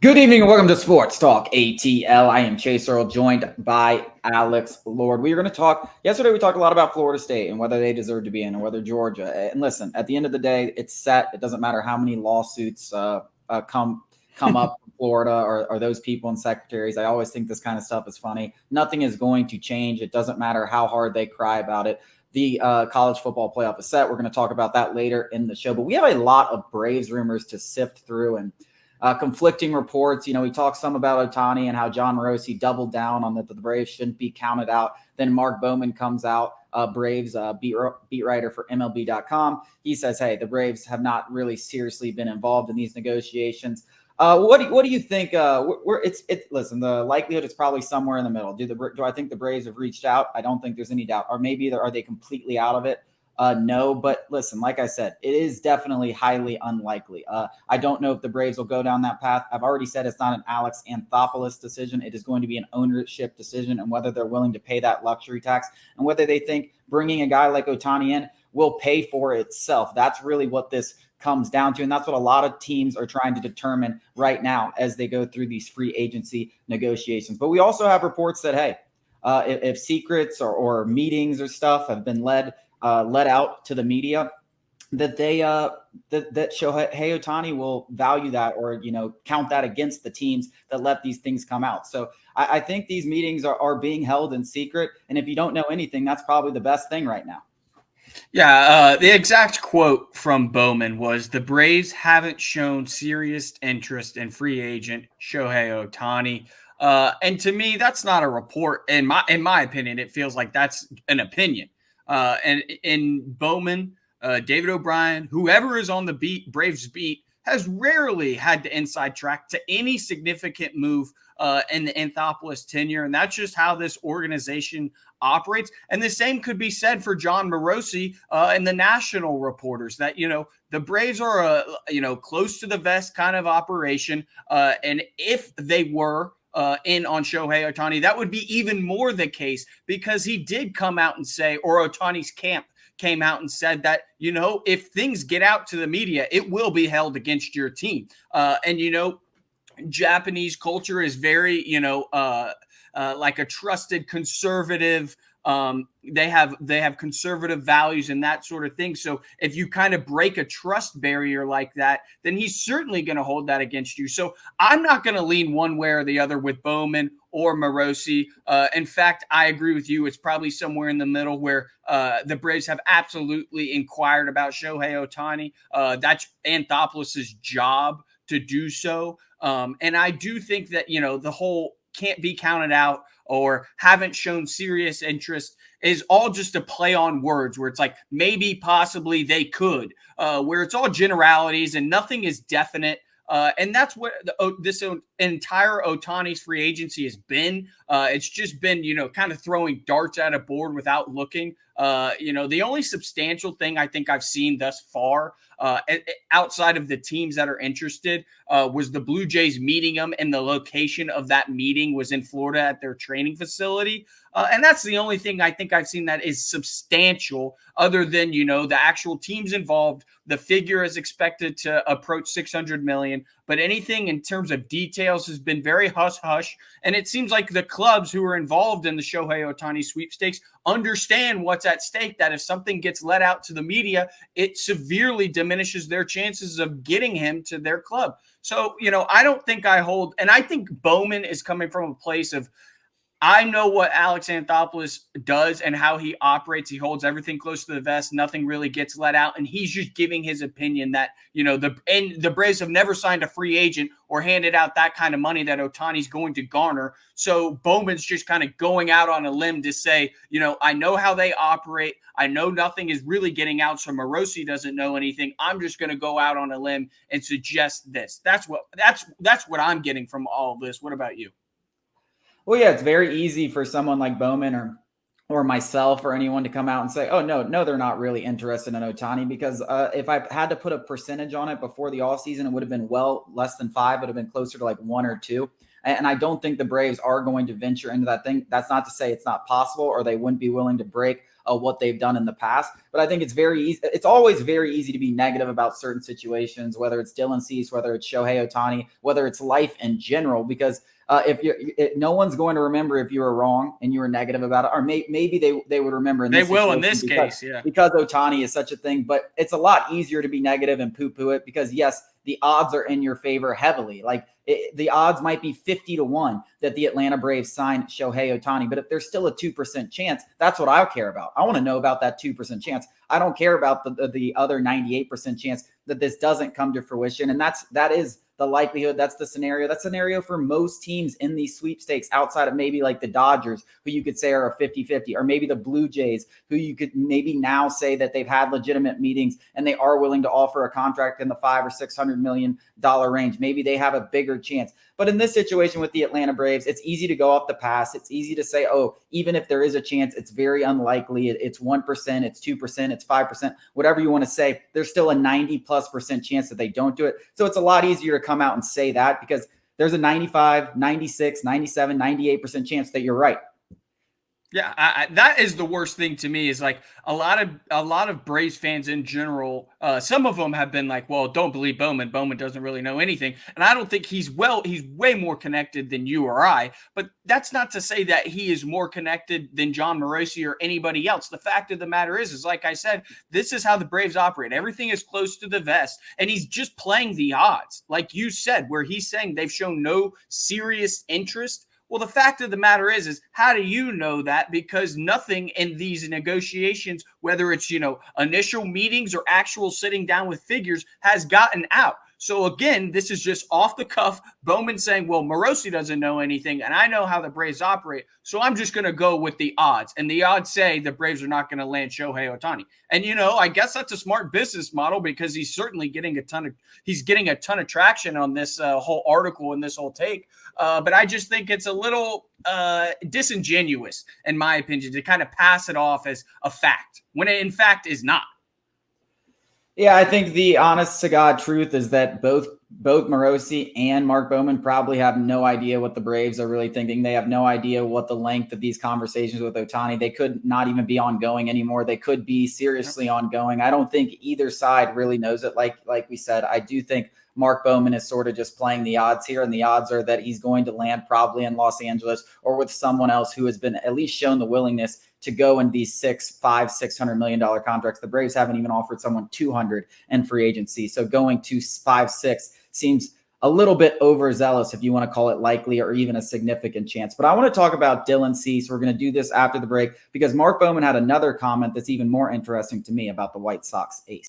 Good evening and welcome to Sports Talk ATL. I am Chase Earl, joined by Alex Lord. We are going to talk. Yesterday, we talked a lot about Florida State and whether they deserve to be in and whether Georgia. And listen, at the end of the day, it's set. It doesn't matter how many lawsuits come up from Florida or those people and secretaries. I always think this kind of stuff is funny. Nothing is going to change. It doesn't matter how hard they cry about it. The college football playoff is set. We're going to talk about that later in the show. But we have a lot of Braves rumors to sift through and conflicting reports. You know, we talked some about Ohtani and how John Morosi doubled down on that the Braves shouldn't be counted out. Then Mark Bowman comes out, Braves beat writer for MLB.com. He says, hey, the Braves have not really seriously been involved in these negotiations. What do you think? Listen, the likelihood is probably somewhere in the middle. Do I think the Braves have reached out? I don't think there's any doubt. Or maybe are they completely out of it? No, but listen, like I said, it is definitely highly unlikely. I don't know if the Braves will go down that path. I've already said it's not an Alex Anthopoulos decision. It is going to be an ownership decision, and whether they're willing to pay that luxury tax and whether they think bringing a guy like Ohtani in will pay for itself. That's really what this comes down to, and that's what a lot of teams are trying to determine right now as they go through these free agency negotiations. But we also have reports that, hey, if secrets or meetings or stuff have been let out to the media, that that Shohei Ohtani will value that or count that against the teams that let these things come out. So I think these meetings are being held in secret, and if you don't know anything, that's probably the best thing right now. Yeah, the exact quote from Bowman was, "The Braves haven't shown serious interest in free agent Shohei Ohtani." And to me, that's not a report. In my opinion, it feels like that's an opinion. And in Bowman, David O'Brien, whoever is on the Braves beat, has rarely had the inside track to any significant move in the Anthopoulos tenure. And that's just how this organization operates. And the same could be said for John Morosi and the national reporters that, the Braves are a, close to the vest kind of operation. And if they were in on Shohei Ohtani, that would be even more the case because he did come out and say, or Ohtani's camp came out and said that, if things get out to the media, it will be held against your team. And Japanese culture is very, like a trusted conservative. They have conservative values and that sort of thing. So if you kind of break a trust barrier like that, then he's certainly going to hold that against you. So I'm not going to lean one way or the other with Bowman or Morosi. In fact, I agree with you. It's probably somewhere in the middle where the Braves have absolutely inquired about Shohei Ohtani. That's Anthopoulos' job to do so. And I do think that, the whole can't be counted out or haven't shown serious interest is all just a play on words where it's like maybe possibly they could, where it's all generalities and nothing is definite. And that's what this entire Ohtani's free agency has been. It's just been, kind of throwing darts at a board without looking. The only substantial thing I think I've seen thus far outside of the teams that are interested was the Blue Jays meeting them, and the location of that meeting was in Florida at their training facility. And that's the only thing I think I've seen that is substantial other than, the actual teams involved. The figure is expected to approach 600 million, but anything in terms of details has been very hush-hush. And it seems like the clubs who are involved in the Shohei Ohtani sweepstakes understand what's at stake, that if something gets let out to the media, it severely diminishes their chances of getting him to their club. So, I don't think and I think Bowman is coming from a place of, I know what Alex Anthopoulos does and how he operates. He holds everything close to the vest. Nothing really gets let out. And he's just giving his opinion that, the Braves have never signed a free agent or handed out that kind of money that Ohtani's going to garner. So Bowman's just kind of going out on a limb to say, I know how they operate. I know nothing is really getting out. So Morosi doesn't know anything. I'm just going to go out on a limb and suggest this. That's what I'm getting from all of this. What about you? Well, yeah, it's very easy for someone like Bowman or myself or anyone to come out and say, oh, no, they're not really interested in Ohtani, because if I had to put a percentage on it before the offseason, it would have been well less than 5. It would have been closer to like 1 or 2. And I don't think the Braves are going to venture into that thing. That's not to say it's not possible or they wouldn't be willing to break what they've done in the past. But I think it's very easy. It's always very easy to be negative about certain situations, whether it's Dylan Cease, whether it's Shohei Ohtani, whether it's life in general, because no one's going to remember if you were wrong and you were negative about it, or maybe they would remember in They this will in situation this case, yeah. because Ohtani is such a thing. But it's a lot easier to be negative and poo-poo it because, yes, the odds are in your favor heavily. Like the odds might be 50-1 that the Atlanta Braves sign Shohei Ohtani, but if there's still a 2% chance, that's what I care about. I want to know about that 2% chance. I don't care about the other 98% chance that this doesn't come to fruition, and that is the likelihood. That's the scenario. That's scenario for most teams in these sweepstakes outside of maybe like the Dodgers, who you could say are a 50-50, or maybe the Blue Jays, who you could maybe now say that they've had legitimate meetings and they are willing to offer a contract in the $500 or $600 million range. Maybe they have a bigger chance. But in this situation with the Atlanta Braves, it's easy to go off the pass. It's easy to say, oh, even if there is a chance, it's very unlikely. It's 1%, it's 2%, it's 5%, whatever you want to say. There's still a 90+% chance that they don't do it. So it's a lot easier to come out and say that because there's a 95, 96, 97, 98% chance that you're right. Yeah, that is the worst thing to me is like a lot of Braves fans in general. Some of them have been like, well, don't believe Bowman. Bowman doesn't really know anything. And I don't think he's way more connected than you or I. But that's not to say that he is more connected than John Morosi or anybody else. The fact of the matter is like I said, this is how the Braves operate. Everything is close to the vest. And he's just playing the odds. Like you said, where he's saying they've shown no serious interest. Well, the fact of the matter is how do you know that? Because nothing in these negotiations, whether it's, initial meetings or actual sitting down with figures, has gotten out. So again, this is just off the cuff. Bowman saying, well, Morosi doesn't know anything, and I know how the Braves operate, so I'm just going to go with the odds. And the odds say the Braves are not going to land Shohei Ohtani. And, I guess that's a smart business model because he's certainly getting a ton of traction on this whole article and this whole take. But I just think it's a little disingenuous, in my opinion, to kind of pass it off as a fact when it in fact is not. Yeah, I think the honest to God truth is that both Morosi and Mark Bowman probably have no idea what the Braves are really thinking. They have no idea what the length of these conversations with Ohtani. They could not even be ongoing anymore. They could be seriously ongoing. I don't think either side really knows it. Like we said, I do think Mark Bowman is sort of just playing the odds here, and the odds are that he's going to land probably in Los Angeles or with someone else who has been at least shown the willingness to go in these $600 million contracts. The Braves haven't even offered someone 200 in free agency. So going to 5-6 seems a little bit overzealous, if you want to call it likely or even a significant chance. But I want to talk about Dylan Cease. We're going to do this after the break because Mark Bowman had another comment that's even more interesting to me about the White Sox ace.